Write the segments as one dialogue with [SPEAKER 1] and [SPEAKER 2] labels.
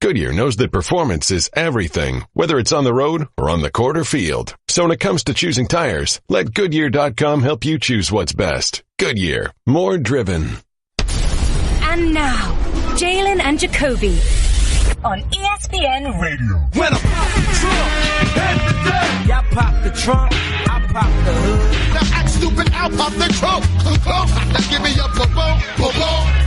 [SPEAKER 1] Goodyear knows that performance is everything, whether it's on the road or on the court or field. So when it comes to choosing tires, let Goodyear.com help you choose what's best. Goodyear, more driven.
[SPEAKER 2] And now, Jalen and Jacoby on ESPN Radio.
[SPEAKER 3] When I pop the trunk, head to death. Y'all pop the trunk, I pop the hood.
[SPEAKER 4] Now act stupid, I'll pop the trunk. Now give me a boom.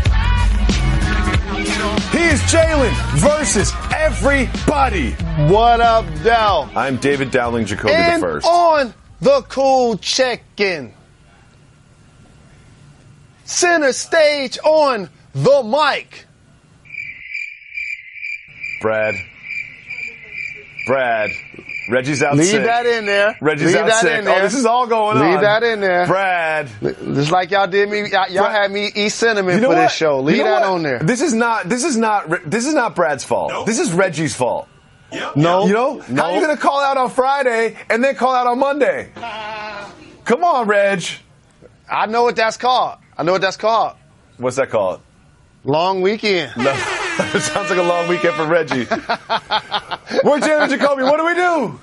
[SPEAKER 5] He's Jalen versus everybody.
[SPEAKER 6] What up, Dal?
[SPEAKER 5] I'm David Dowling Jacoby the first.
[SPEAKER 6] On the cool check-in. Center stage on the mic.
[SPEAKER 5] Brad. Reggie's out
[SPEAKER 6] Leave
[SPEAKER 5] sick.
[SPEAKER 6] that in there.
[SPEAKER 5] Reggie's out sick. Oh, this is all going on.
[SPEAKER 6] Leave that in there.
[SPEAKER 5] Brad.
[SPEAKER 6] Just like y'all did me. Y'all had me eat cinnamon for this show. Leave that on there.
[SPEAKER 5] This is not Brad's fault. Nope. This is Reggie's fault.
[SPEAKER 6] Yep. No.
[SPEAKER 5] You know? No. How are you going to call out on Friday and then call out on Monday? Come on, Reg.
[SPEAKER 6] I know what that's called.
[SPEAKER 5] What's that called?
[SPEAKER 6] Long weekend.
[SPEAKER 5] No. It sounds like a long weekend for Reggie. We're Jalen Jacoby. What do?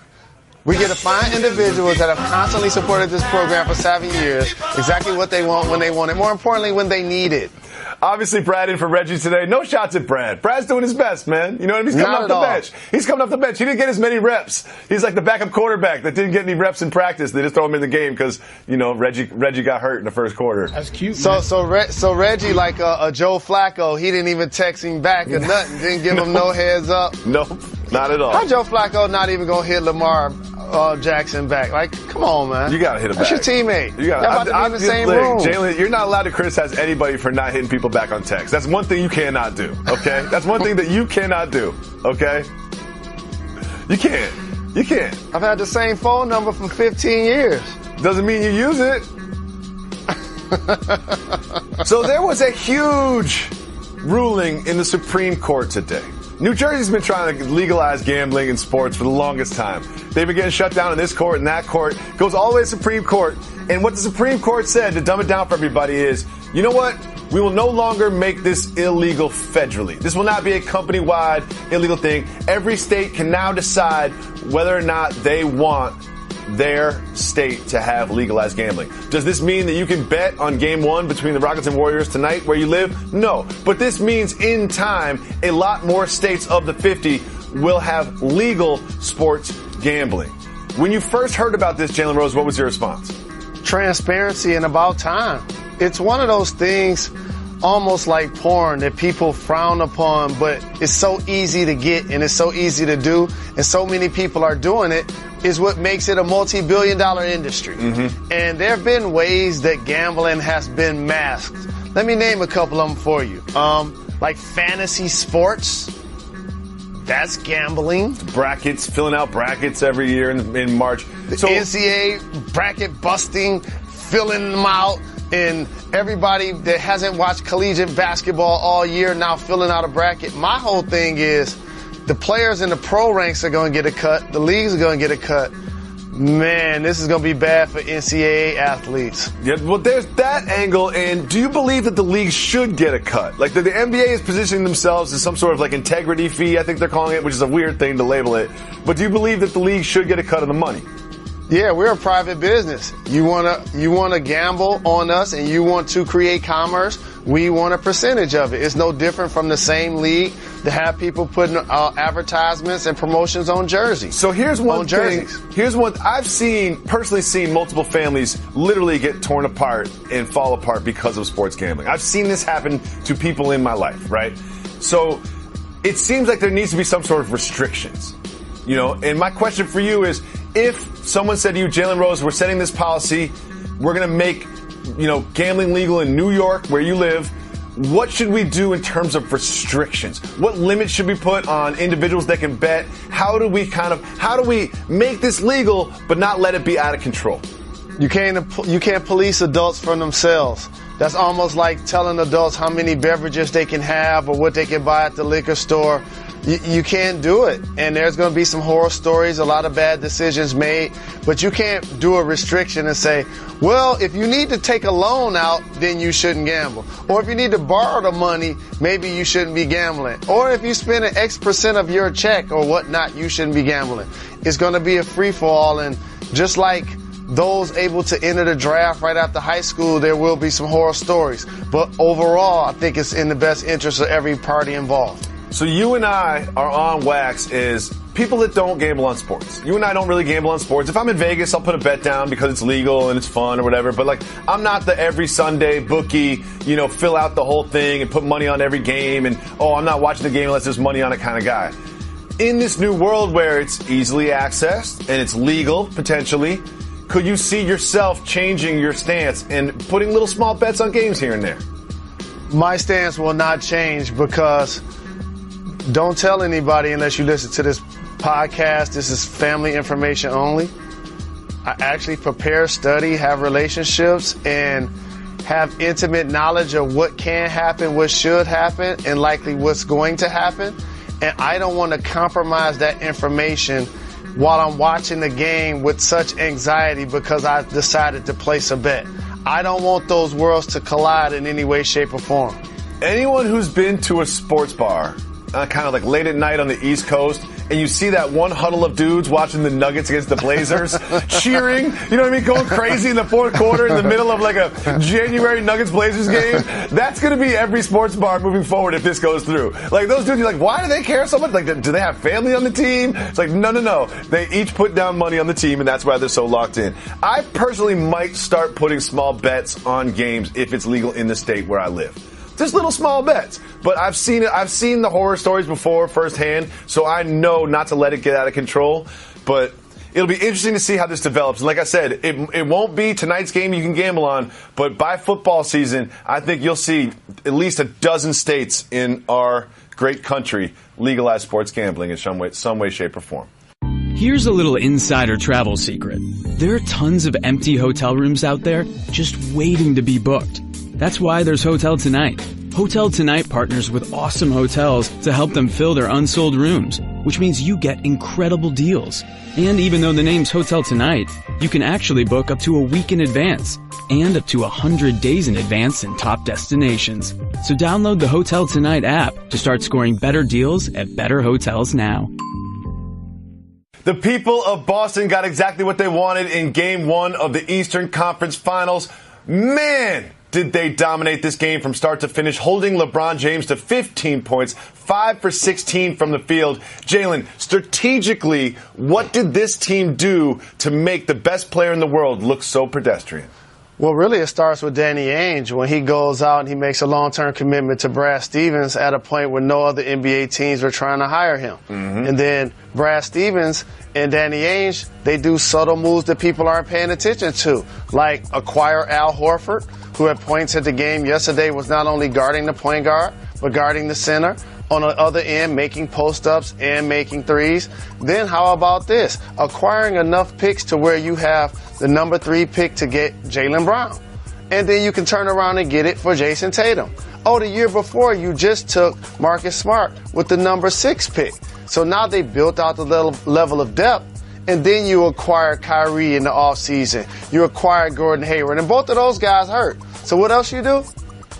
[SPEAKER 6] We get to find individuals that have constantly supported this program for 7 years, exactly what they want when they want it, more importantly, when they need it.
[SPEAKER 5] Obviously, Brad in for Reggie today. No shots at Brad. Brad's doing his best, man. You know what I mean? He's coming off the bench. He's coming off the bench. He didn't get as many reps. He's like the backup quarterback that didn't get any reps in practice. They just throw him in the game because, you know, Reggie got hurt in the first quarter.
[SPEAKER 6] That's cute. So Reggie, like a Joe Flacco, he didn't even text him back or nothing. Didn't give him no heads up.
[SPEAKER 5] Nope, not at all.
[SPEAKER 6] How Joe Flacco not even gonna hit Lamar Jackson back? Like, come on, man.
[SPEAKER 5] You gotta hit him
[SPEAKER 6] That's
[SPEAKER 5] back.
[SPEAKER 6] Your teammate.
[SPEAKER 5] Y'all
[SPEAKER 6] about to be in the same room.
[SPEAKER 5] Jalen, you're not allowed to criticize anybody for not hitting people back on text. That's one thing you cannot do, okay? That's one thing that you cannot do, okay? You can't.
[SPEAKER 6] I've had the same phone number for 15 years.
[SPEAKER 5] Doesn't mean you use it. So there was a huge ruling in the Supreme Court today. New Jersey's been trying to legalize gambling in sports for the longest time. They've been getting shut down in this court and that court. Goes all the way to the Supreme Court. And what the Supreme Court said, to dumb it down for everybody, is, you know what? We will no longer make this illegal federally. This will not be a company-wide illegal thing. Every state can now decide whether or not they want their state to have legalized gambling. Does this mean that you can bet on game one between the Rockets and Warriors tonight where you live? No. But this means in time, a lot more states of the 50 will have legal sports gambling. When you first heard about this, Jalen Rose, what was your response?
[SPEAKER 6] Transparency and about time. It's one of those things almost like porn that people frown upon, but it's so easy to get and it's so easy to do, and so many people are doing it, is what makes it a multi-billion-dollar industry. Mm-hmm. And there have been ways that gambling has been masked. Let me name a couple of them for you. Like fantasy sports. That's gambling.
[SPEAKER 5] Brackets, filling out brackets every year in March.
[SPEAKER 6] The NCAA bracket busting, filling them out, and everybody that hasn't watched collegiate basketball all year now filling out a bracket. My whole thing is the players in the pro ranks are going to get a cut. The leagues are going to get a cut. Man, this is going to be bad for NCAA athletes.
[SPEAKER 5] Yeah, well, there's that angle. And do you believe that the league should get a cut? Like the NBA is positioning themselves as some sort of like integrity fee, I think they're calling it, which is a weird thing to label it. But do you believe that the league should get a cut of the money?
[SPEAKER 6] Yeah, we're a private business. You wanna gamble on us and you want to create commerce, we want a percentage of it. It's no different from the same league that have people putting advertisements and promotions on jerseys.
[SPEAKER 5] So here's one thing. I've personally seen multiple families literally get torn apart and fall apart because of sports gambling. I've seen this happen to people in my life, right? So it seems like there needs to be some sort of restrictions. You know, and my question for you is, if someone said to you, Jalen Rose, we're setting this policy, we're going to make, gambling legal in New York where you live, what should we do in terms of restrictions? What limits should we put on individuals that can bet? How do we make this legal but not let it be out of control?
[SPEAKER 6] You can't police adults from themselves. That's almost like telling adults how many beverages they can have or what they can buy at the liquor store. You can't do it. And there's going to be some horror stories, a lot of bad decisions made. But you can't do a restriction and say, well, if you need to take a loan out, then you shouldn't gamble. Or if you need to borrow the money, maybe you shouldn't be gambling. Or if you spend an X% of your check or whatnot, you shouldn't be gambling. It's going to be a free-for-all. And just like those able to enter the draft right after high school, there will be some horror stories. But overall, I think it's in the best interest of every party involved.
[SPEAKER 5] So you and I are on wax is people that don't gamble on sports. You and I don't really gamble on sports. If I'm in Vegas, I'll put a bet down because it's legal and it's fun or whatever. But like, I'm not the every Sunday bookie, fill out the whole thing and put money on every game. And, I'm not watching the game unless there's money on it kind of guy. In this new world where it's easily accessed and it's legal, potentially, could you see yourself changing your stance and putting little small bets on games here and there?
[SPEAKER 6] My stance will not change because don't tell anybody unless you listen to this podcast. This is family information only. I actually prepare, study, have relationships, and have intimate knowledge of what can happen, what should happen, and likely what's going to happen. And I don't want to compromise that information while I'm watching the game with such anxiety because I decided to place a bet. I don't want those worlds to collide in any way, shape, or form.
[SPEAKER 5] Anyone who's been to a sports bar, kind of like late at night on the East Coast, and you see that one huddle of dudes watching the Nuggets against the Blazers, cheering, you know what I mean, going crazy in the fourth quarter in the middle of like a January Nuggets-Blazers game. That's going to be every sports bar moving forward if this goes through. Like those dudes, you're like, why do they care so much? Like, do they have family on the team? It's like, no. They each put down money on the team, and that's why they're so locked in. I personally might start putting small bets on games if it's legal in the state where I live. Just little small bets. But I've seen it. I've seen the horror stories before firsthand, so I know not to let it get out of control. But it'll be interesting to see how this develops. And like I said, it won't be tonight's game you can gamble on, but by football season, I think you'll see at least a dozen states in our great country legalize sports gambling in some way, shape, or form.
[SPEAKER 7] Here's a little insider travel secret. There are tons of empty hotel rooms out there just waiting to be booked. That's why there's Hotel Tonight. Hotel Tonight partners with awesome hotels to help them fill their unsold rooms, which means you get incredible deals. And even though the name's Hotel Tonight, you can actually book up to a week in advance and up to 100 days in advance in top destinations. So download the Hotel Tonight app to start scoring better deals at better hotels now.
[SPEAKER 5] The people of Boston got exactly what they wanted in Game 1 of the Eastern Conference Finals. Man, did they dominate this game from start to finish, holding LeBron James to 15 points, 5 for 16 from the field. Jalen, strategically, what did this team do to make the best player in the world look so pedestrian?
[SPEAKER 6] Well, really, it starts with Danny Ainge when he goes out and he makes a long-term commitment to Brad Stevens at a point where no other NBA teams were trying to hire him. Mm-hmm. And then Brad Stevens and Danny Ainge, they do subtle moves that people aren't paying attention to, like acquire Al Horford, who at points at the game yesterday was not only guarding the point guard, but guarding the center. On the other end, making post-ups and making threes. Then how about this? Acquiring enough picks to where you have the number 3 pick to get Jalen Brown. And then you can turn around and get it for Jason Tatum. Oh, the year before, you just took Marcus Smart with the number 6 pick. So now they built out the level of depth. And then you acquire Kyrie in the offseason. You acquire Gordon Hayward. And both of those guys hurt. So what else you do?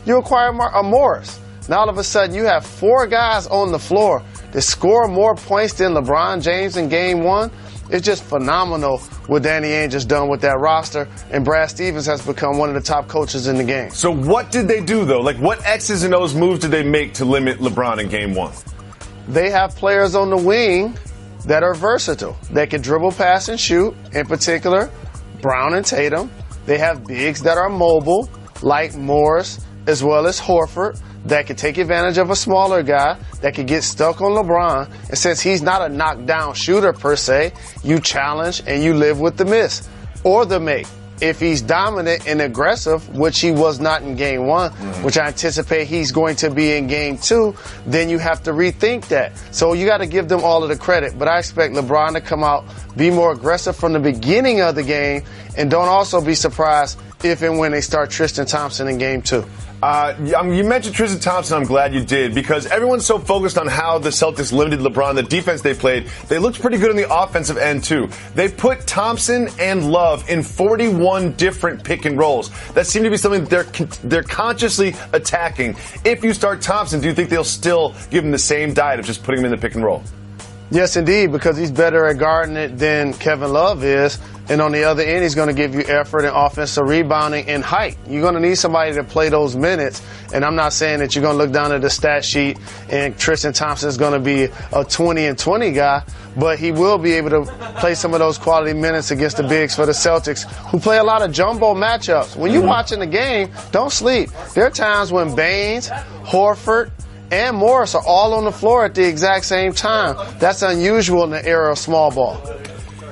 [SPEAKER 6] You acquire Morris. Now all of a sudden you have 4 guys on the floor that score more points than LeBron James in Game 1. It's just phenomenal what Danny Ainge has done with that roster, and Brad Stevens has become one of the top coaches in the game.
[SPEAKER 5] So what did they do, though? Like, what X's and O's moves did they make to limit LeBron in Game 1?
[SPEAKER 6] They have players on the wing that are versatile, that can dribble, pass, and shoot, in particular, Brown and Tatum. They have bigs that are mobile, like Morris, as well as Horford, that could take advantage of a smaller guy, that could get stuck on LeBron. And since he's not a knockdown shooter per se, you challenge and you live with the miss or the make. If he's dominant and aggressive, which he was not in Game 1, which I anticipate he's going to be in Game 2, then you have to rethink that. So you got to give them all of the credit. But I expect LeBron to come out, be more aggressive from the beginning of the game, and don't also be surprised if and when they start Tristan Thompson in game 2.
[SPEAKER 5] You mentioned Tristan Thompson. I'm glad you did, because everyone's so focused on how the Celtics limited LeBron, the defense they played. They looked pretty good on the offensive end, too. They put Thompson and Love in 41 different pick and rolls. That seemed to be something that they're consciously attacking. If you start Thompson, do you think they'll still give him the same diet of just putting him in the pick and roll?
[SPEAKER 6] Yes, indeed, because he's better at guarding it than Kevin Love is. And on the other end, he's going to give you effort and offensive rebounding and height. You're going to need somebody to play those minutes. And I'm not saying that you're going to look down at the stat sheet and Tristan Thompson is going to be a 20 and 20 guy, but he will be able to play some of those quality minutes against the bigs for the Celtics, who play a lot of jumbo matchups. When you're watching the game, don't sleep. There are times when Baines, Horford, and Morris are all on the floor at the exact same time. That's unusual in the era of small ball.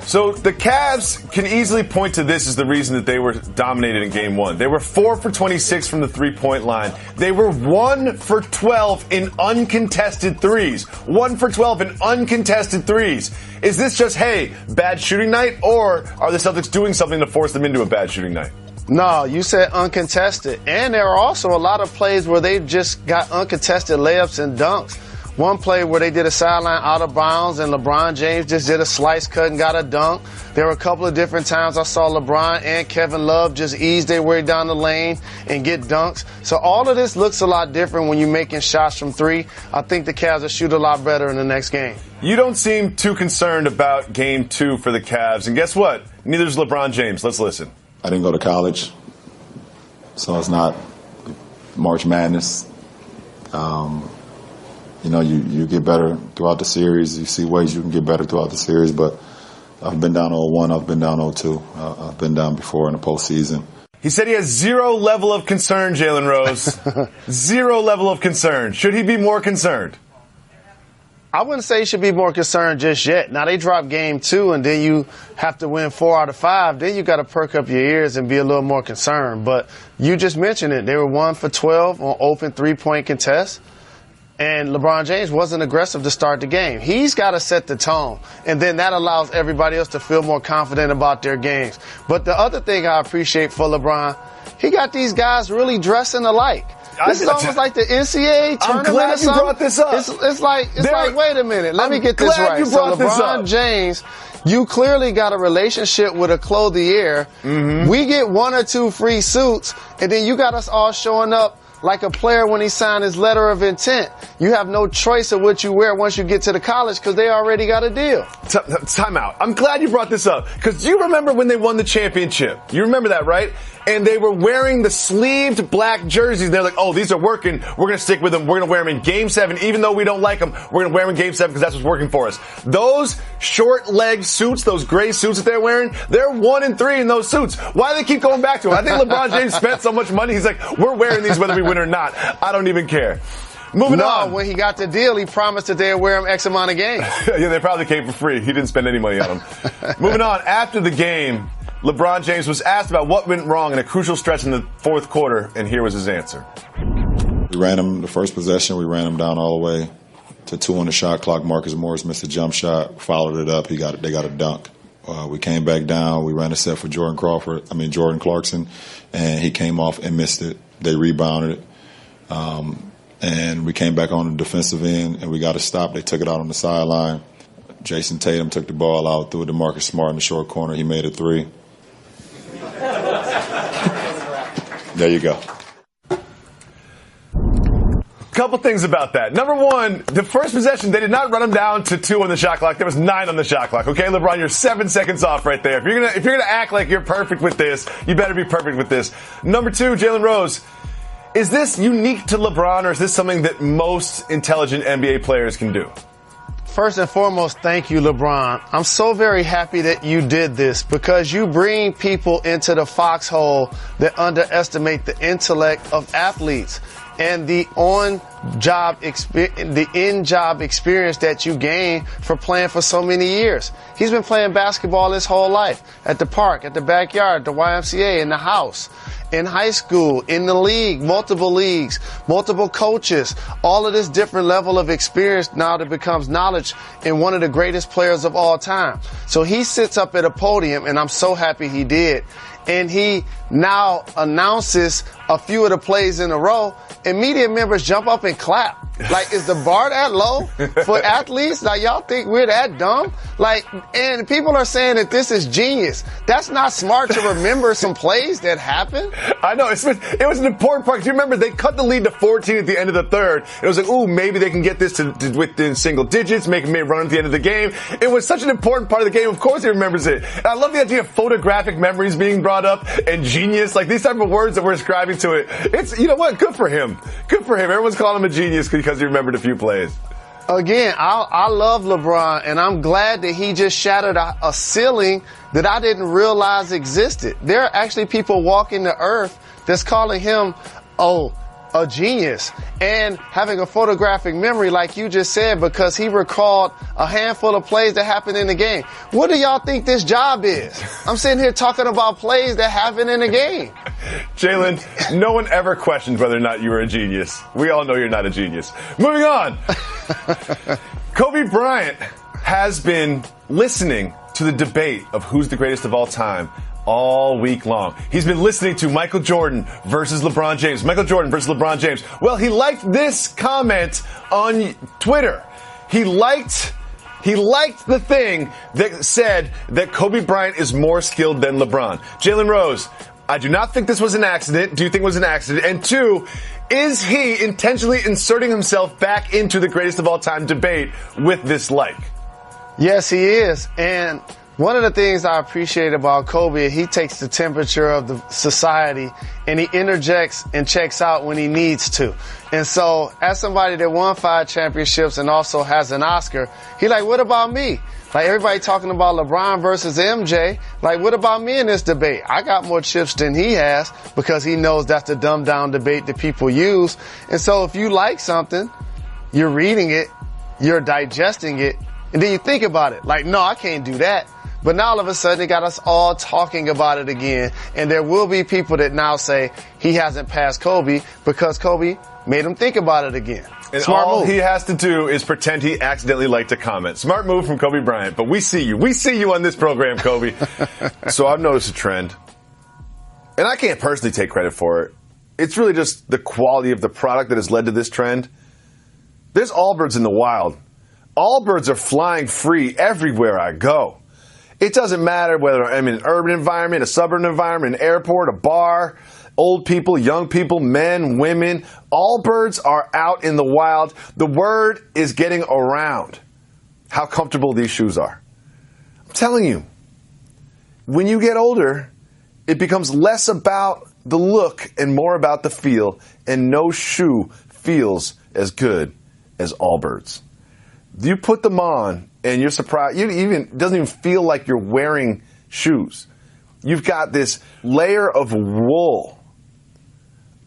[SPEAKER 5] So the Cavs can easily point to this as the reason that they were dominated in Game 1. They were 4 for 26 from the three-point line. They were 1 for 12 in uncontested threes. 1 for 12 in uncontested threes. Is this just, hey, bad shooting night, or are the Celtics doing something to force them into a bad shooting night?
[SPEAKER 6] No, you said uncontested. And there are also a lot of plays where they just got uncontested layups and dunks. One play where they did a sideline out of bounds and LeBron James just did a slice cut and got a dunk. There were a couple of different times I saw LeBron and Kevin Love just ease their way down the lane and get dunks. So all of this looks a lot different when you're making shots from three. I think the Cavs will shoot a lot better in the next game.
[SPEAKER 5] You don't seem too concerned about Game 2 for the Cavs. And guess what? Neither is LeBron James. Let's listen.
[SPEAKER 8] I didn't go to college, so it's not March Madness. You get better throughout the series. You see ways you can get better throughout the series, but I've been down 0-1, I've been down 0-2. I've been down before in the postseason.
[SPEAKER 5] He said he has zero level of concern, Jalen Rose. Zero level of concern. Should he be more concerned?
[SPEAKER 6] I wouldn't say you should be more concerned just yet. Now, they drop Game 2, and then you have to win 4 out of 5. Then you got to perk up your ears and be a little more concerned. But you just mentioned it. They were 1 for 12 on open three-point contests. And LeBron James wasn't aggressive to start the game. He's got to set the tone. And then that allows everybody else to feel more confident about their games. But the other thing I appreciate for LeBron, he got these guys really dressing alike. This is almost like the NCAA tournament.
[SPEAKER 5] I'm glad you brought this up.
[SPEAKER 6] It's like, wait a minute. Let me get this right. So LeBron James, you clearly got a relationship with a clothier. Mm-hmm. We get 1 or 2 free suits, and then you got us all showing up like a player when he signed his letter of intent. You have no choice of what you wear once you get to the college because they already got a deal.
[SPEAKER 5] Time out. I'm glad you brought this up, because do you remember when they won the championship? You remember that, right? And they were wearing the sleeved black jerseys. They're like, oh, these are working. We're going to stick with them. We're going to wear them in Game 7. Even though we don't like them, we're going to wear them in Game 7 because that's what's working for us. Those short-leg suits, those gray suits that they're wearing, they're 1 and 3 in those suits. Why do they keep going back to them? I think LeBron James spent so much money. He's like, we're wearing these whether we win or not. I don't even care. Moving on.
[SPEAKER 6] When he got the deal, he promised that they'd wear him X amount of games.
[SPEAKER 5] Yeah, they probably came for free. He didn't spend any money on them. Moving on. After the game, LeBron James was asked about what went wrong in a crucial stretch in the fourth quarter, and here was his answer.
[SPEAKER 8] We ran him the first possession. We ran him down all the way to 2 on the shot clock. Marcus Morris missed a jump shot, followed it up. They got a dunk. We came back down. We ran a set for Jordan Clarkson, and he came off and missed it. They rebounded it. And we came back on the defensive end, and we got a stop. They took it out on the sideline. Jason Tatum took the ball out, threw it to Marcus Smart in the short corner. He made a 3. There you go.
[SPEAKER 5] Couple things about that. Number one, the first possession, they did not run him down to 2 on the shot clock. There was 9 on the shot clock. Okay, LeBron, you're 7 seconds off right there. If you're gonna act like you're perfect with this, you better be perfect with this. Number 2, Jalen Rose. Is this unique to LeBron, or is this something that most intelligent NBA players can do?
[SPEAKER 6] First and foremost, thank you, LeBron. I'm so very happy that you did this, because you bring people into the foxhole that underestimate the intellect of athletes and the in-job experience that you gain for playing for so many years. He's been playing basketball his whole life, at the park, at the backyard, the YMCA, in the house, in high school, in the league, multiple leagues, multiple coaches, all of this different level of experience now that becomes knowledge in one of the greatest players of all time. So he sits up at a podium, and I'm so happy he did, and he now announces a few of the plays in a row, and media members jump up and clap. Like, is the bar that low for athletes? Like, y'all think we're that dumb? Like, and people are saying that this is genius. That's not smart to remember some plays that happened.
[SPEAKER 5] I know. It was an important part. 'Cause you remember, they cut the lead to 14 at the end of the third. It was like, ooh, maybe they can get this to within single digits, make a run at the end of the game. It was such an important part of the game. Of course he remembers it. And I love the idea of photographic memories being brought up and genius. Like, these type of words that we're ascribing to it. It's, you know what? Good for him. Good for him. Everyone's calling him a genius because he remembered a few plays.
[SPEAKER 6] Again, I love LeBron, and I'm glad that he just shattered a ceiling that I didn't realize existed. There are actually people walking the earth that's calling him, a genius, and having a photographic memory, like you just said, because he recalled a handful of plays that happened in the game. What do y'all think this job is? I'm sitting here talking about plays that happened in the game.
[SPEAKER 5] Jalen, no one ever questioned whether or not you were a genius. We all know you're not a genius. Moving on. Kobe Bryant has been listening to the debate of who's the greatest of all time all week long. He's been listening to Michael Jordan versus LeBron James. Michael Jordan versus LeBron James. Well, he liked this comment on Twitter. He liked the thing that said that Kobe Bryant is more skilled than LeBron. Jalen Rose, I do not think this was an accident. Do you think it was an accident? And two, is he intentionally inserting himself back into the greatest of all time debate with this like?
[SPEAKER 6] Yes, he is. And one of the things I appreciate about Kobe, he takes the temperature of the society and he interjects and checks out when he needs to. And so, as somebody that won 5 championships and also has an Oscar, he like, what about me? Like, everybody talking about LeBron versus MJ. Like, what about me in this debate? I got more chips than he has because he knows that's the dumbed down debate that people use. And so if you like something, you're reading it, you're digesting it, and then you think about it. Like, no, I can't do that. But now all of a sudden it got us all talking about it again. And there will be people that now say he hasn't passed Kobe because Kobe made him think about it again.
[SPEAKER 5] And
[SPEAKER 6] Smart
[SPEAKER 5] all
[SPEAKER 6] move.
[SPEAKER 5] he has to do is pretend he accidentally liked a comment. Smart move from Kobe Bryant. But we see you. We see you on this program, Kobe. So I've noticed a trend. And I can't personally take credit for it. It's really just the quality of the product that has led to this trend. There's Allbirds in the wild. Allbirds are flying free everywhere I go. It doesn't matter whether I'm in an urban environment, a suburban environment, an airport, a bar, old people, young people, men, women. Allbirds are out in the wild. The word is getting around how comfortable these shoes are. I'm telling you, when you get older, it becomes less about the look and more about the feel, and no shoe feels as good as Allbirds. You put them on, and you're surprised. It doesn't even feel like you're wearing shoes. You've got this layer of wool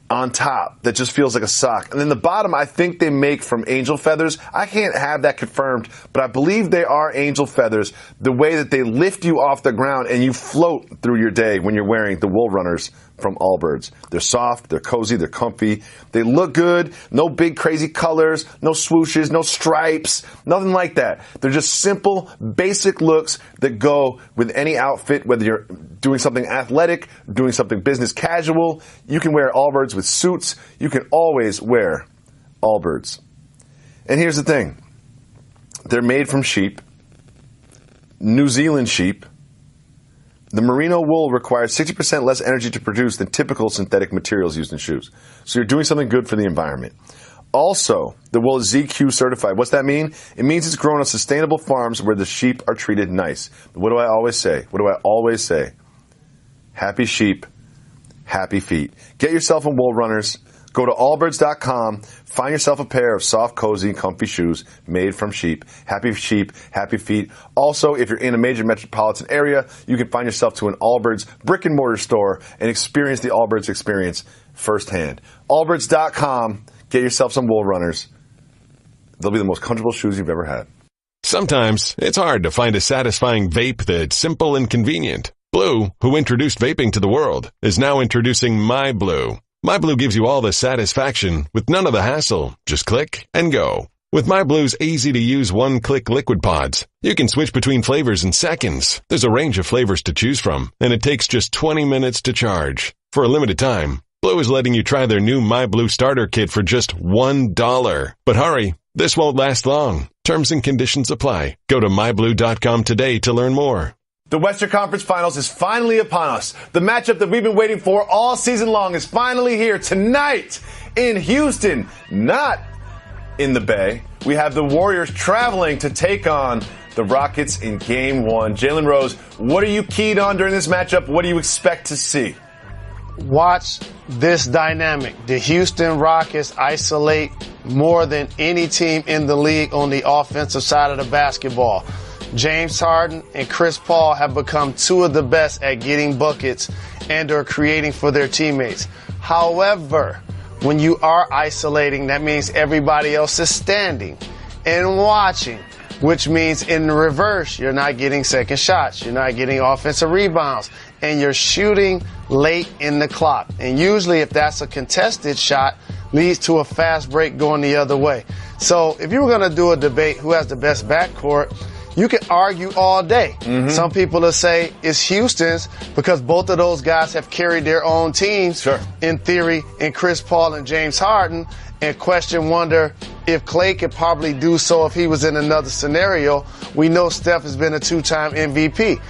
[SPEAKER 5] on top that just feels like a sock. And then the bottom, I think they make from angel feathers. I can't have that confirmed, but I believe they are angel feathers, the way that they lift you off the ground and you float through your day when you're wearing the wool runners from Allbirds. They're soft, they're cozy, they're comfy. They look good. No big crazy colors, no swooshes, no stripes, nothing like that. They're just simple, basic looks that go with any outfit, whether you're doing something athletic, doing something business casual. You can wear Allbirds with suits. You can always wear Allbirds. And here's the thing. They're made from sheep, New Zealand sheep. The merino wool requires 60% less energy to produce than typical synthetic materials used in shoes. So you're doing something good for the environment. Also, the wool is ZQ certified. What's that mean? It means it's grown on sustainable farms where the sheep are treated nice. What do I always say? What do I always say? Happy sheep, happy feet. Get yourself a wool runners. Go to allbirds.com. Find yourself a pair of soft, cozy, comfy shoes made from sheep, happy feet. Also, if you're in a major metropolitan area, you can find yourself to an Allbirds brick and mortar store and experience the Allbirds experience firsthand. Allbirds.com. Get yourself some wool runners. They'll be the most comfortable shoes you've ever had.
[SPEAKER 1] Sometimes it's hard to find a satisfying vape that's simple and convenient. Blue, who introduced vaping to the world, is now introducing My Blue. My Blue gives you all the satisfaction with none of the hassle. Just click and go. With MyBlue's easy-to-use one-click liquid pods, you can switch between flavors in seconds. There's a range of flavors to choose from, and it takes just 20 minutes to charge. For a limited time, Blue is letting you try their new MyBlue starter kit for just $1. But hurry, this won't last long. Terms and conditions apply. Go to myblue.com today to learn more.
[SPEAKER 5] The Western Conference Finals is finally upon us. The matchup that we've been waiting for all season long is finally here tonight in Houston, not in the Bay. We have the Warriors traveling to take on the Rockets in Game 1. Jalen Rose, what are you keyed on during this matchup? What do you expect to see?
[SPEAKER 6] Watch this dynamic. The Houston Rockets isolate more than any team in the league on the offensive side of the basketball. James Harden and Chris Paul have become two of the best at getting buckets and are creating for their teammates. However, when you are isolating, that means everybody else is standing and watching, which means in the reverse, you're not getting second shots, you're not getting offensive rebounds, and you're shooting late in the clock. And usually if that's a contested shot, leads to a fast break going the other way. So if you were going to do a debate who has the best backcourt, you can argue all day. Some people will say it's Houston's because both of those guys have carried their own teams, in theory, in Chris Paul and James Harden, and wonder if Klay could probably do so if he was in another scenario. We know Steph has been a two-time MVP.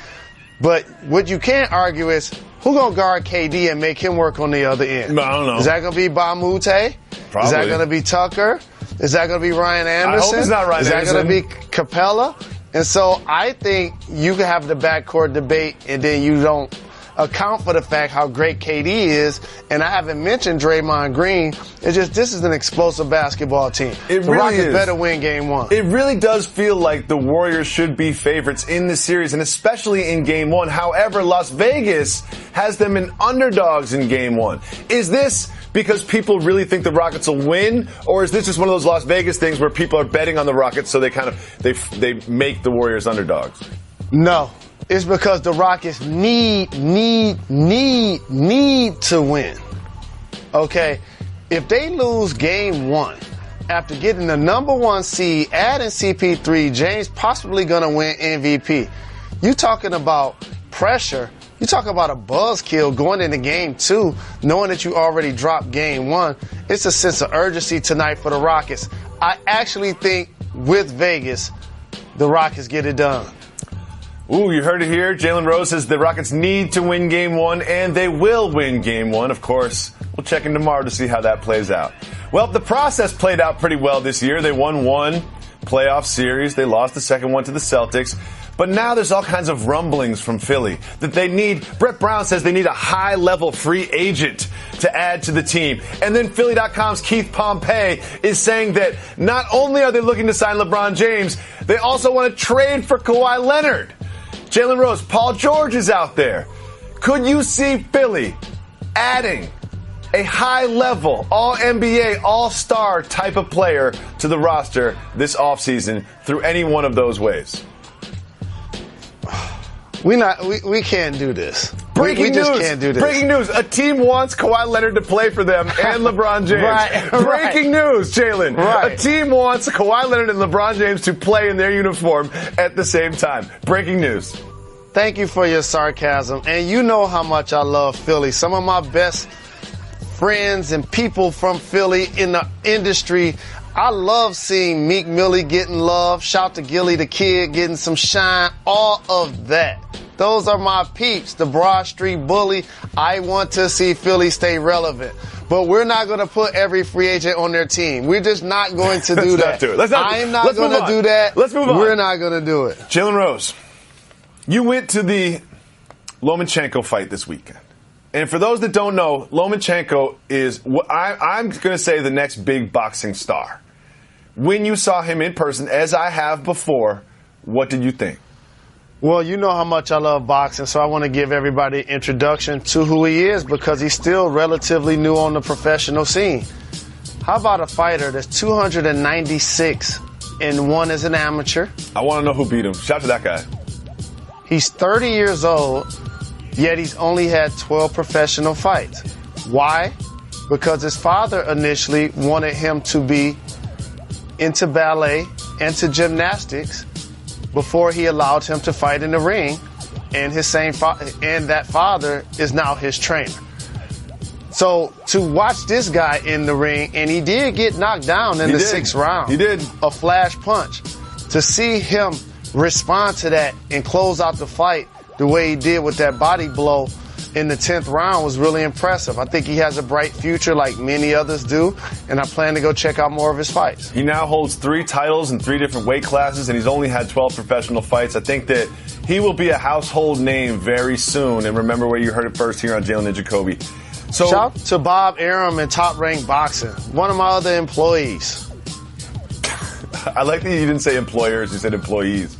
[SPEAKER 6] But what you can't argue is who's going to guard KD and make him work on the other end?
[SPEAKER 5] I don't know.
[SPEAKER 6] Is that going to be Bamute?
[SPEAKER 5] Probably.
[SPEAKER 6] Is that going to be Tucker? Is that going to be Ryan Anderson?
[SPEAKER 5] I hope it's not Ryan Anderson.
[SPEAKER 6] Is that going to be Capella? And so I think you can have the backcourt debate and then you don't account for the fact how great KD is. And I haven't mentioned Draymond Green. It's just this is an explosive basketball team. The Rockets better win Game 1.
[SPEAKER 5] It really does feel like the Warriors should be favorites in the series, and especially in Game 1. However, Las Vegas has them in underdogs in Game 1. Is this because people really think the Rockets will win, or is this just one of those Las Vegas things where people are betting on the Rockets so they make the Warriors underdogs?
[SPEAKER 6] No. It's because the Rockets need to win. Okay? If they lose Game 1 after getting the number 1 seed, adding CP3, James possibly going to win MVP. You talking about pressure. You talk about a buzzkill going into Game 2, knowing that you already dropped Game 1. It's a sense of urgency tonight for the Rockets. I actually think with Vegas, the Rockets get it done.
[SPEAKER 5] Ooh, you heard it here. Jalen Rose says the Rockets need to win Game 1, and they will win Game 1. Of course, we'll check in tomorrow to see how that plays out. Well, the process played out pretty well this year. They won one playoff series. They lost the second one to the Celtics. But now there's all kinds of rumblings from Philly that they need, Brett Brown says they need a high-level free agent to add to the team. And then Philly.com's Keith Pompey is saying that not only are they looking to sign LeBron James, they also want to trade for Kawhi Leonard. Jalen Rose, Paul George is out there. Could you see Philly adding a high-level, all-NBA, all-star type of player to the roster this offseason through any one of those ways?
[SPEAKER 6] We can't do this.
[SPEAKER 5] Breaking
[SPEAKER 6] just
[SPEAKER 5] news.
[SPEAKER 6] Can't do this.
[SPEAKER 5] Breaking news. A team wants Kawhi Leonard to play for them and LeBron James. Breaking news, Jalen. A team wants Kawhi Leonard and LeBron James to play in their uniform at the same time. Breaking news.
[SPEAKER 6] Thank you for your sarcasm. And you know how much I love Philly. Some of my best friends and people from Philly in the industry. I love seeing Meek Millie getting love. Shout to Gilly the Kid getting some shine. All of that. Those are my peeps. The Broad Street Bully. I want to see Philly stay relevant. But we're not going to put every free agent on their team. We're just not going to do that. I'm not going to do that.
[SPEAKER 5] Let's move on.
[SPEAKER 6] We're not going to do it.
[SPEAKER 5] Jalen Rose, you went to the Lomachenko fight this weekend. And for those that don't know, Lomachenko is, I'm going to say, the next big boxing star. When you saw him in person, as I have before, what did you think?
[SPEAKER 6] Well, you know how much I love boxing, so I want to give everybody an introduction to who he is because he's still relatively new on the professional scene. How about a fighter that's 296 and won as an amateur?
[SPEAKER 5] I want to know who beat him. Shout out to that guy.
[SPEAKER 6] He's 30 years old, yet he's only had 12 professional fights. Why? Because his father initially wanted him to be into ballet and to gymnastics before he allowed him to fight in the ring, and his same and that father is now his trainer. So to watch this guy in the ring, and he did get knocked down in the 6th round.
[SPEAKER 5] He did.
[SPEAKER 6] A flash punch. To see him respond to that and close out the fight the way he did with that body blow in the 10th round was really impressive. I think he has a bright future like many others do, and I plan to go check out more of his fights.
[SPEAKER 5] He now holds 3 titles in 3 different weight classes, and he's only had 12 professional fights. I think that he will be a household name very soon, and remember where you heard it first here on Jalen and Jacoby. So,
[SPEAKER 6] shout out to Bob Arum and Top Rank Boxing, one of my other employees.
[SPEAKER 5] I like that you didn't say employers, you said employees.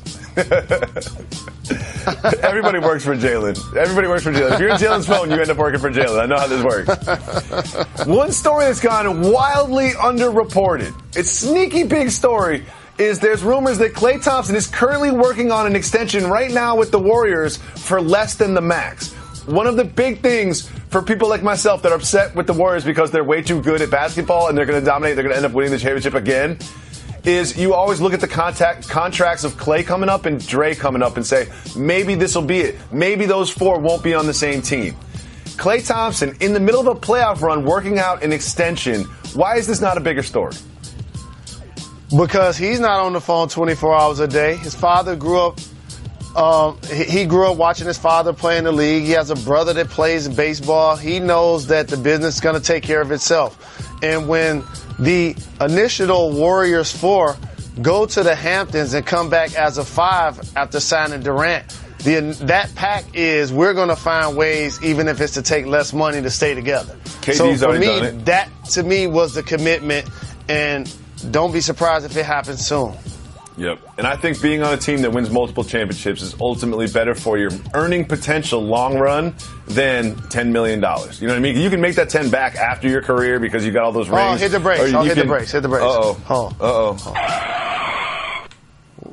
[SPEAKER 5] Everybody works for Jalen. Everybody works for Jalen. If you're in Jalen's phone, you end up working for Jalen. I know how this works. One story that's gone wildly underreported, it's sneaky big story, is there's rumors that Klay Thompson is currently working on an extension right now with the Warriors for less than the max. One of the big things for people like myself that are upset with the Warriors because they're way too good at basketball and they're going to dominate, they're going to end up winning the championship again, is you always look at the contracts of Klay coming up and Dre coming up and say, maybe this will be it. Maybe those 4 won't be on the same team. Klay Thompson, in the middle of a playoff run, working out an extension. Why is this not a bigger story?
[SPEAKER 6] Because he's not on the phone 24 hours a day. His father grew up, he grew up watching his father play in the league. He has a brother that plays baseball. He knows that the business is going to take care of itself. And when the initial Warriors 4 go to the Hamptons and come back as a 5 after signing Durant, that pack is we're going to find ways, even if it's to take less money, to stay together.
[SPEAKER 5] KD's
[SPEAKER 6] so for me,
[SPEAKER 5] done it.
[SPEAKER 6] that to me was the commitment, and don't be surprised if it happens soon.
[SPEAKER 5] Yep. And I think being on a team that wins multiple championships is ultimately better for your earning potential long run than $10 million. You know what I mean? You can make that 10 back after your career because you got all those rings.
[SPEAKER 6] Oh, hit the brakes. Hit the brakes.
[SPEAKER 5] Uh-oh.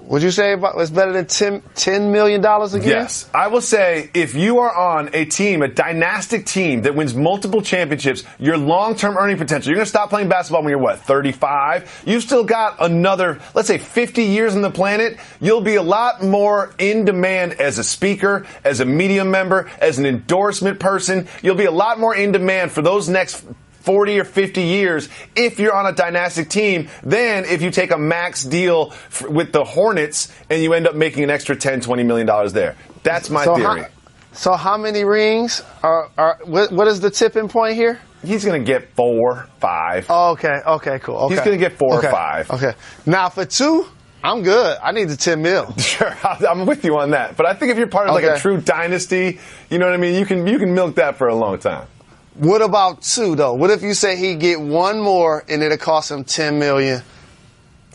[SPEAKER 6] Would you say it's better than $10 million again?
[SPEAKER 5] Yes. I will say if you are on a team, a dynastic team that wins multiple championships, your long-term earning potential, you're going to stop playing basketball when you're, 35? You've still got another, let's say, 50 years on the planet. You'll be a lot more in demand as a speaker, as a media member, as an endorsement person. You'll be a lot more in demand for those next 40 or 50 years if you're on a dynastic team than if you take a max deal with the Hornets and you end up making an extra $10, $20 million there. That's my theory.
[SPEAKER 6] So how many rings what is the tipping point here?
[SPEAKER 5] He's going to get 4, 5.
[SPEAKER 6] Oh, okay, cool. Okay.
[SPEAKER 5] He's going to get 4 or 5.
[SPEAKER 6] Okay. Now for 2, I'm good. I need the 10 mil.
[SPEAKER 5] Sure, I'm with you on that. But I think if you're part of like a true dynasty, you know what I mean? You can milk that for a long time.
[SPEAKER 6] What about 2 though? What if you say he get 1 more and it'll cost him $10 million?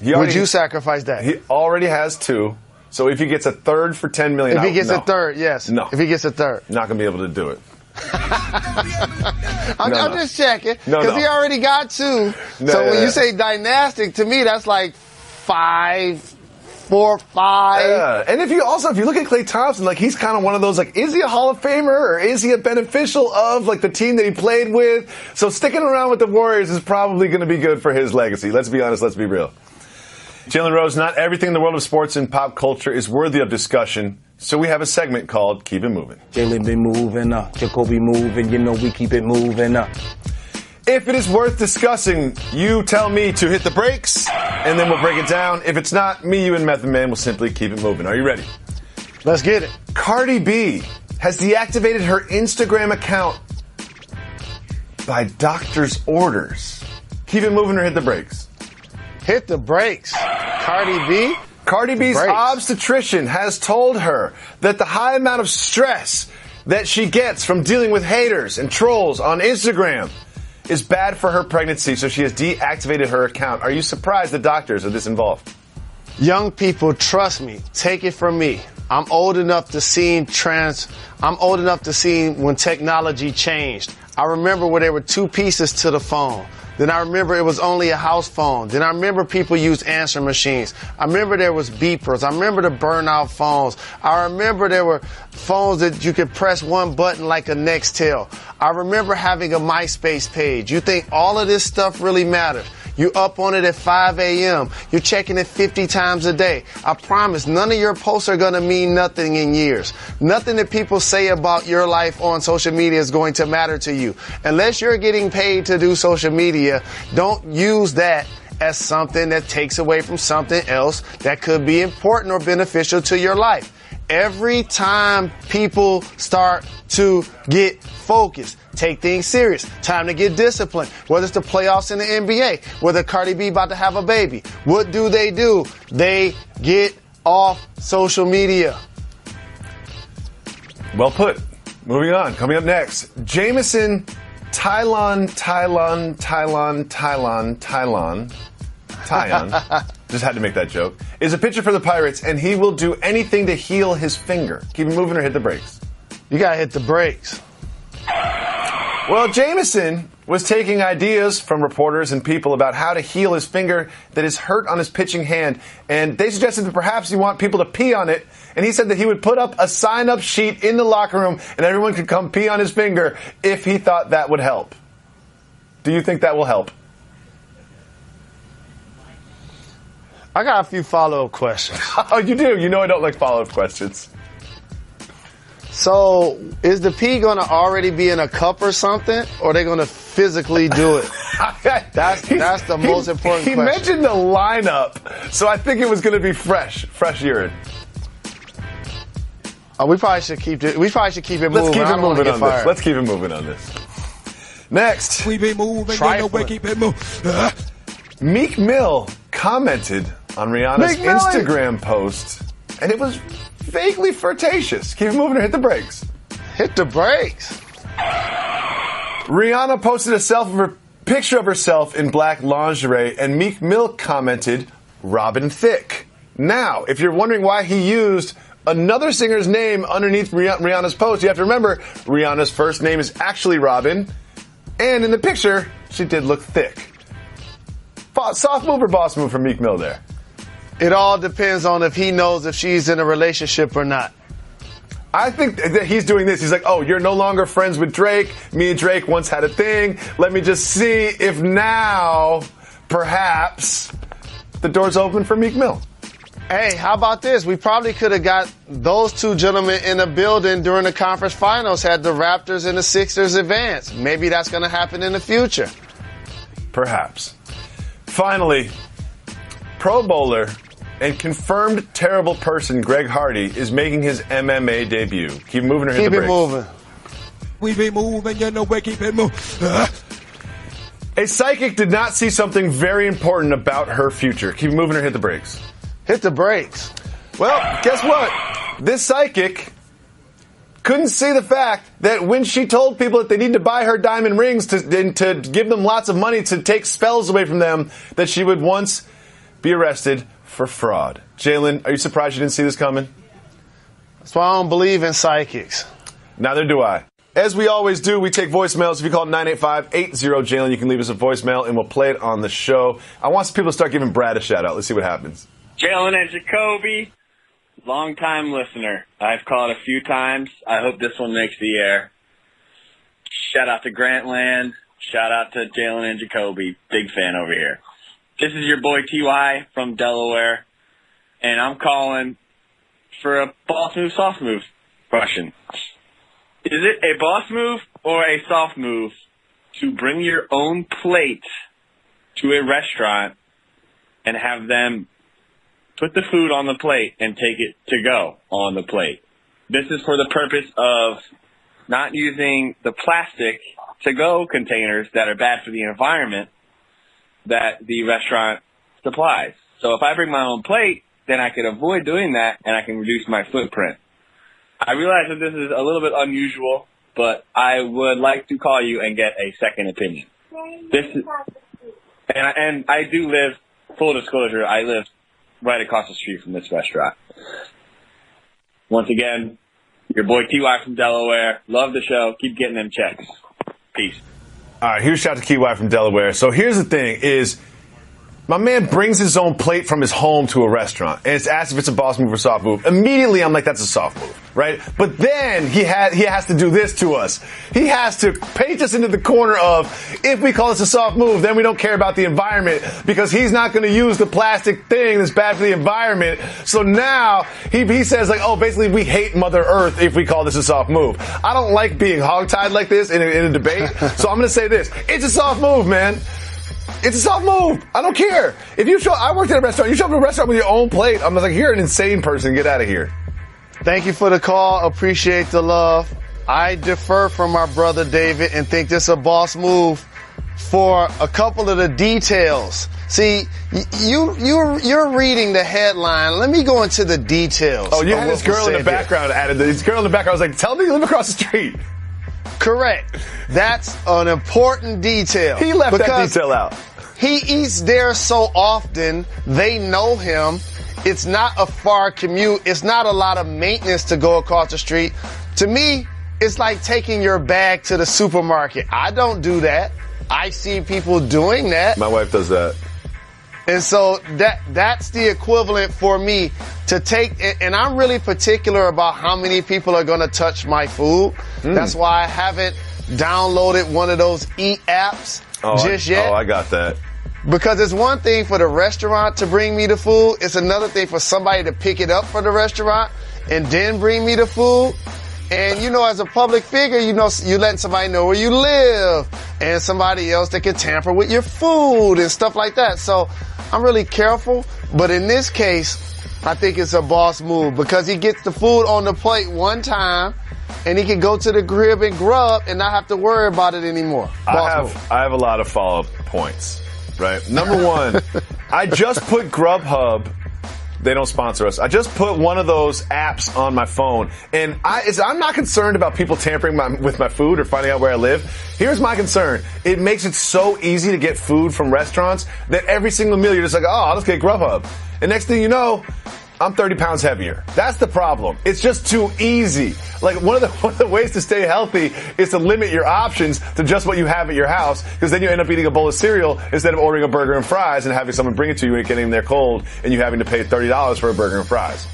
[SPEAKER 6] Would you sacrifice that?
[SPEAKER 5] He already has 2. So if he gets a third for $10 million,
[SPEAKER 6] if he gets a third, yes.
[SPEAKER 5] No.
[SPEAKER 6] If he gets a third,
[SPEAKER 5] not gonna be able to do it.
[SPEAKER 6] I'm just checking because he already got 2. So when you say dynastic, to me that's like 5. 4, 5.
[SPEAKER 5] Yeah. And if you look at Klay Thompson, like he's kind of one of those, like, is he a Hall of Famer or is he a beneficial of like the team that he played with? So sticking around with the Warriors is probably going to be good for his legacy. Let's be honest. Let's be real. Jalen Rose, not everything in the world of sports and pop culture is worthy of discussion. So we have a segment called Keep It Moving.
[SPEAKER 3] Jalen been moving up, Jacoby moving, we keep it moving up.
[SPEAKER 5] If it is worth discussing, you tell me to hit the brakes, and then we'll break it down. If it's not, me, you, and Method Man will simply keep it moving. Are you ready?
[SPEAKER 6] Let's get it.
[SPEAKER 5] Cardi B has deactivated her Instagram account by doctor's orders. Keep it moving or hit the brakes?
[SPEAKER 6] Hit the brakes. Cardi B?
[SPEAKER 5] Cardi B's obstetrician has told her that the high amount of stress that she gets from dealing with haters and trolls on Instagram is bad for her pregnancy, so she has deactivated her account. Are you surprised the doctors are this involved?
[SPEAKER 6] Young people, trust me. Take it from me. I'm old enough to see when technology changed. I remember where there were 2 pieces to the phone. Then I remember it was only a house phone. Then I remember people used answer machines. I remember there was beepers. I remember the burnout phones. I remember there were phones that you could press one button like a Nextel. I remember having a MySpace page. You think all of this stuff really matters? You up on it at 5 a.m. You're checking it 50 times a day. I promise none of your posts are going to mean nothing in years. Nothing that people say about your life on social media is going to matter to you. Unless you're getting paid to do social media, don't use that as something that takes away from something else that could be important or beneficial to your life. Every time people start to get focused, take things serious, time to get disciplined, whether it's the playoffs in the NBA, whether Cardi B about to have a baby, what do? They get off social media.
[SPEAKER 5] Well put. Moving on. Coming up next, Jameson Tyon. Just had to make that joke. Is a pitcher for the Pirates, and he will do anything to heal his finger. Keep it moving or hit the brakes.
[SPEAKER 6] You gotta hit the brakes.
[SPEAKER 5] Well, Jameson was taking ideas from reporters and people about how to heal his finger that is hurt on his pitching hand, and they suggested that perhaps you want people to pee on it, and he said that he would put up a sign-up sheet in the locker room, and everyone could come pee on his finger if he thought that would help. Do you think that will help?
[SPEAKER 6] I got a few follow-up questions.
[SPEAKER 5] Oh, you do? You know I don't like follow-up questions.
[SPEAKER 6] So, is the pee going to already be in a cup or something, or are they going to physically do it? That's the most important question.
[SPEAKER 5] He mentioned the lineup, so I think it was going to be fresh urine.
[SPEAKER 6] We probably should keep it. Let's keep it moving.
[SPEAKER 5] Let's keep it moving on this. Next,
[SPEAKER 3] We be moving, you know we keep it moving.
[SPEAKER 5] Meek Mill commented on Rihanna's Instagram post, and it was vaguely flirtatious. Keep it moving or hit the brakes.
[SPEAKER 6] Hit the brakes.
[SPEAKER 5] Rihanna posted a picture of herself in black lingerie, and Meek Mill commented, "Robin Thicke." Now, if you're wondering why he used another singer's name underneath Rihanna's post, you have to remember Rihanna's first name is actually Robin, and in the picture, she did look thick. Soft move or boss move from Meek Mill there?
[SPEAKER 6] It all depends on if he knows if she's in a relationship or not.
[SPEAKER 5] I think that he's doing this. He's like, oh, you're no longer friends with Drake. Me and Drake once had a thing. Let me just see if now, perhaps, the door's open for Meek Mill.
[SPEAKER 6] Hey, how about this? We probably could have got those two gentlemen in the building during the conference finals had the Raptors and the Sixers advance. Maybe that's going to happen in the future.
[SPEAKER 5] Perhaps. Finally, Pro Bowler and confirmed terrible person Greg Hardy is making his MMA debut. Keep moving or hit the brakes.
[SPEAKER 6] Keep it moving.
[SPEAKER 3] We be moving, you know we keep it moving.
[SPEAKER 5] A psychic did not see something very important about her future. Keep moving or hit the brakes.
[SPEAKER 6] Hit the brakes.
[SPEAKER 5] Well, guess what? This psychic couldn't see the fact that when she told people that they need to buy her diamond rings to give them lots of money to take spells away from them, that she would once be arrested for fraud. Jalen, are you surprised you didn't see this coming?
[SPEAKER 6] That's why I don't believe in psychics.
[SPEAKER 5] Neither do I. As we always do, we take voicemails. If you call 985-80-JALEN, you can leave us a voicemail and we'll play it on the show. I want some people to start giving Brad a shout out. Let's see what happens.
[SPEAKER 9] Jalen and Jacoby. Long-time listener. I've called a few times. I hope this one makes the air. Shout out to Grantland. Shout out to Jalen and Jacoby. Big fan over here. This is your boy T.Y. from Delaware, and I'm calling for a boss move, soft move question. Is it a boss move or a soft move to bring your own plate to a restaurant and have them put the food on the plate and take it to go on the plate? This is for the purpose of not using the plastic to-go containers that are bad for the environment that the restaurant supplies. So if I bring my own plate, then I can avoid doing that and I can reduce my footprint. I realize that this is a little bit unusual, but I would like to call you and get a second opinion. And I do live, full disclosure, I live right across the street from this restaurant. Once again, your boy T.Y. from Delaware. Love the show. Keep getting them checks. Peace.
[SPEAKER 5] All right, huge shout out to T.Y. from Delaware. So here's the thing is, My man brings his own plate from his home to a restaurant, and it's asked if it's a boss move or soft move. Immediately, I'm like, that's a soft move, right? But then he has to do this to us. He has to paint us into the corner of, if we call this a soft move, then we don't care about the environment because he's not going to use the plastic thing that's bad for the environment. So now he says, like, oh, basically we hate Mother Earth if we call this a soft move. I don't like being hogtied like this in a debate, so I'm going to say this. It's a soft move, man. It's a soft move. I don't care. I worked at a restaurant. You show up at a restaurant with your own plate. I'm like, you're an insane person. Get out of here.
[SPEAKER 6] Thank you for the call. Appreciate the love. I defer from my brother David and think this is a boss move for a couple of the details. See, you're reading the headline. Let me go into the details.
[SPEAKER 5] Oh, you had this girl in the background added. This girl in the background was like, tell me you live across the street.
[SPEAKER 6] Correct. That's an important detail.
[SPEAKER 5] He left that detail out.
[SPEAKER 6] He eats there so often, they know him. It's not a far commute. It's not a lot of maintenance to go across the street. To me, it's like taking your bag to the supermarket. I don't do that. I see people doing that.
[SPEAKER 5] My wife does that.
[SPEAKER 6] And so that's the equivalent for me to take, and I'm really particular about how many people are going to touch my food. That's why I haven't downloaded one of those eat apps just yet.
[SPEAKER 5] Oh, I got that.
[SPEAKER 6] Because it's one thing for the restaurant to bring me the food. It's another thing for somebody to pick it up for the restaurant and then bring me the food. And, as a public figure, you're letting somebody know where you live and somebody else that can tamper with your food and stuff like that. So I'm really careful. But in this case, I think it's a boss move because he gets the food on the plate one time and he can go to the crib and grub and not have to worry about it anymore.
[SPEAKER 5] I have a lot of follow-up points, right? Number one, I just put Grubhub. They don't sponsor us. I just put one of those apps on my phone, and I'm not concerned about people tampering with my food or finding out where I live. Here's my concern. It makes it so easy to get food from restaurants that every single meal you're just like, oh, I'll just get Grubhub. And next thing you know, I'm 30 pounds heavier. That's the problem. It's just too easy. Like one of the ways to stay healthy is to limit your options to just what you have at your house, because then you end up eating a bowl of cereal instead of ordering a burger and fries and having someone bring it to you and getting there cold and you having to pay $30 for a burger and fries.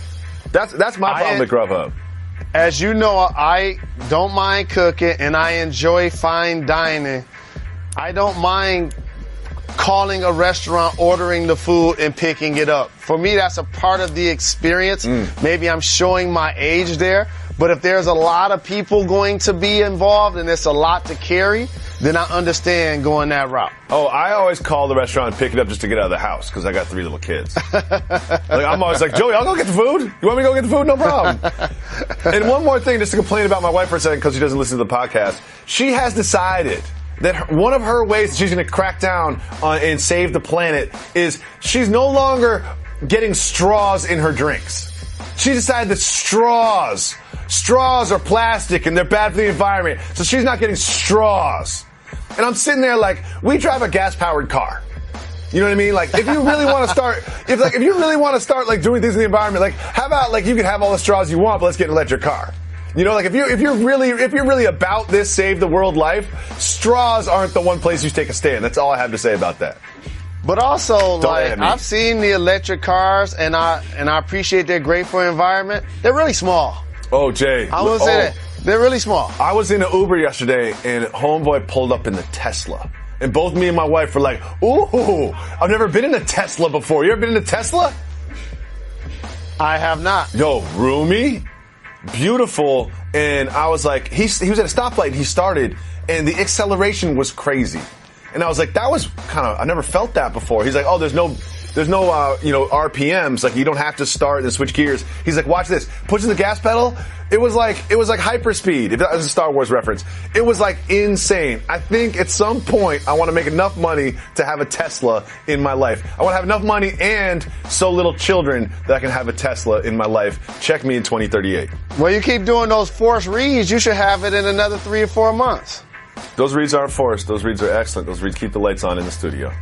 [SPEAKER 5] That's my problem with Grubhub.
[SPEAKER 6] As you know, I don't mind cooking and I enjoy fine dining. I don't mind calling a restaurant, ordering the food, and picking it up. For me, that's a part of the experience. Maybe I'm showing my age there, but if there's a lot of people going to be involved and it's a lot to carry, then I understand going that route.
[SPEAKER 5] Oh, I always call the restaurant and pick it up just to get out of the house because I got 3 little kids. I'm always like, Joey, I'll go get the food. You want me to go get the food? No problem. And one more thing, just to complain about my wife for a second because she doesn't listen to the podcast. She has decided that one of her ways that she's going to crack down on and save the planet is she's no longer getting straws in her drinks. She decided that straws are plastic and they're bad for the environment, so she's not getting straws. And I'm sitting there like, we drive a gas-powered car. You know what I mean? Like, if you really want to start, if you really want to start like doing things in the environment, like, how about like you can have all the straws you want, but let's get an electric car. Like if you're really about this save the world life, straws aren't the one place you take a stand. That's all I have to say about that.
[SPEAKER 6] But also, like, I've seen the electric cars and I appreciate they're great for the environment. They're really small.
[SPEAKER 5] Oh, Jay.
[SPEAKER 6] I will say that. They're really small.
[SPEAKER 5] I was in an Uber yesterday and homeboy pulled up in the Tesla. And both me and my wife were like, ooh, I've never been in a Tesla before. You ever been in a Tesla?
[SPEAKER 6] I have not.
[SPEAKER 5] Yo, roomy. Beautiful, and I was like, he was at a stoplight, and he started, and the acceleration was crazy, and I was like, that was kind of, I never felt that before. He's like, oh, there's no RPMs, like you don't have to start and switch gears. He's like, watch this, pushing the gas pedal. It was like hyperspeed. If that was a Star Wars reference, it was like insane. I think at some point I want to make enough money to have a Tesla in my life. I want to have enough money and so little children that I can have a Tesla in my life. Check me in 2038.
[SPEAKER 6] Well, you keep doing those forced reads, you should have it in another 3 or 4 months.
[SPEAKER 5] Those reads aren't forced. Those reads are excellent. Those reads keep the lights on in the studio.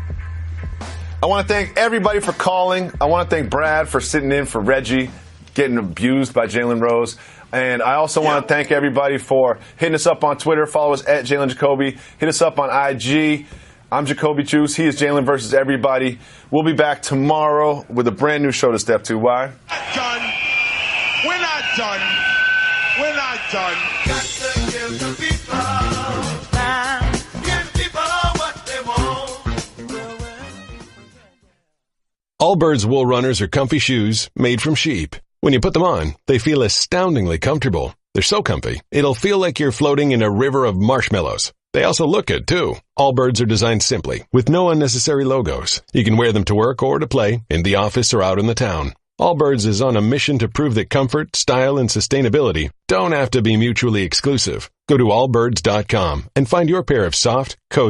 [SPEAKER 5] I want to thank everybody for calling. I want to thank Brad for sitting in for Reggie, getting abused by Jalen Rose. And I also want to thank everybody for hitting us up on Twitter. Follow us at Jalen Jacoby. Hit us up on IG. I'm Jacoby Juice. He is Jalen versus everybody. We'll be back tomorrow with a brand new show to step to. Why?
[SPEAKER 4] Done. We're not done. We're not done. Got to give the people time. Give people what they want.
[SPEAKER 1] Allbirds wool runners are comfy shoes made from sheep. When you put them on, they feel astoundingly comfortable. They're so comfy, it'll feel like you're floating in a river of marshmallows. They also look good, too. Allbirds are designed simply, with no unnecessary logos. You can wear them to work or to play, in the office or out in the town. Allbirds is on a mission to prove that comfort, style, and sustainability don't have to be mutually exclusive. Go to allbirds.com and find your pair of soft, cozy,